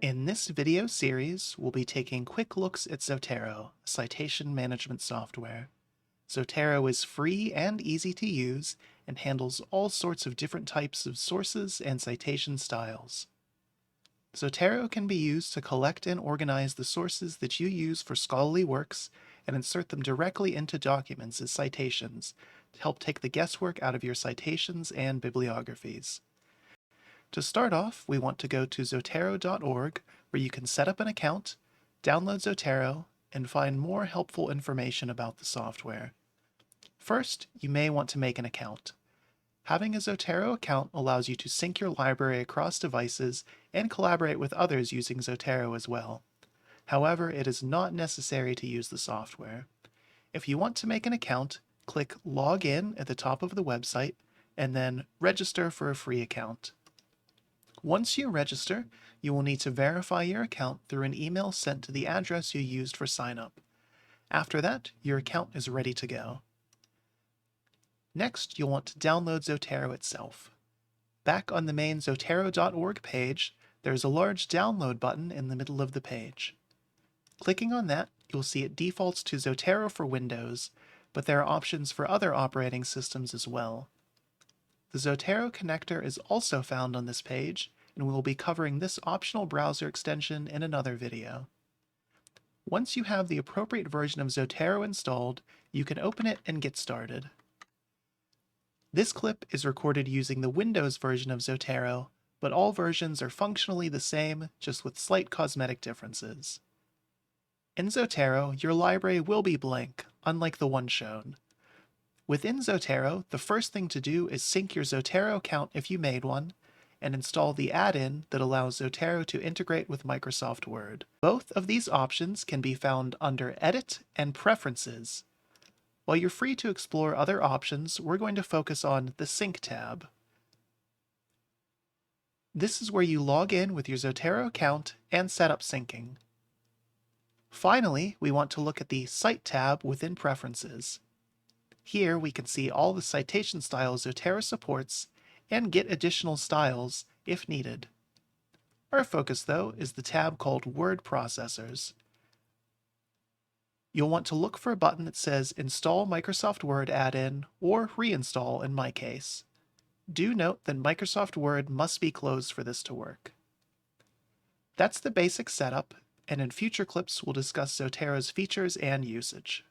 In this video series, we'll be taking quick looks at Zotero, a citation management software. Zotero is free and easy to use and handles all sorts of different types of sources and citation styles. Zotero can be used to collect and organize the sources that you use for scholarly works and insert them directly into documents as citations to help take the guesswork out of your citations and bibliographies. To start off, we want to go to zotero.org, where you can set up an account, download Zotero, and find more helpful information about the software. First, you may want to make an account. Having a Zotero account allows you to sync your library across devices and collaborate with others using Zotero as well. However, it is not necessary to use the software. If you want to make an account, click Log In at the top of the website, and then Register for a free account. Once you register, you will need to verify your account through an email sent to the address you used for sign-up. After that, your account is ready to go. Next, you'll want to download Zotero itself. Back on the main zotero.org page, there's a large download button in the middle of the page. Clicking on that, you'll see it defaults to Zotero for Windows, but there are options for other operating systems as well. The Zotero connector is also found on this page, and we will be covering this optional browser extension in another video. Once you have the appropriate version of Zotero installed, you can open it and get started. This clip is recorded using the Windows version of Zotero, but all versions are functionally the same, just with slight cosmetic differences. In Zotero, your library will be blank, unlike the one shown. Within Zotero, the first thing to do is sync your Zotero account if you made one, and install the add-in that allows Zotero to integrate with Microsoft Word. Both of these options can be found under Edit and Preferences. While you're free to explore other options, we're going to focus on the Sync tab. This is where you log in with your Zotero account and set up syncing. Finally, we want to look at the Cite tab within Preferences. Here we can see all the citation styles Zotero supports and get additional styles if needed. Our focus, though, is the tab called Word Processors. You'll want to look for a button that says Install Microsoft Word add-in or Reinstall in my case. Do note that Microsoft Word must be closed for this to work. That's the basic setup, and in future clips we'll discuss Zotero's features and usage.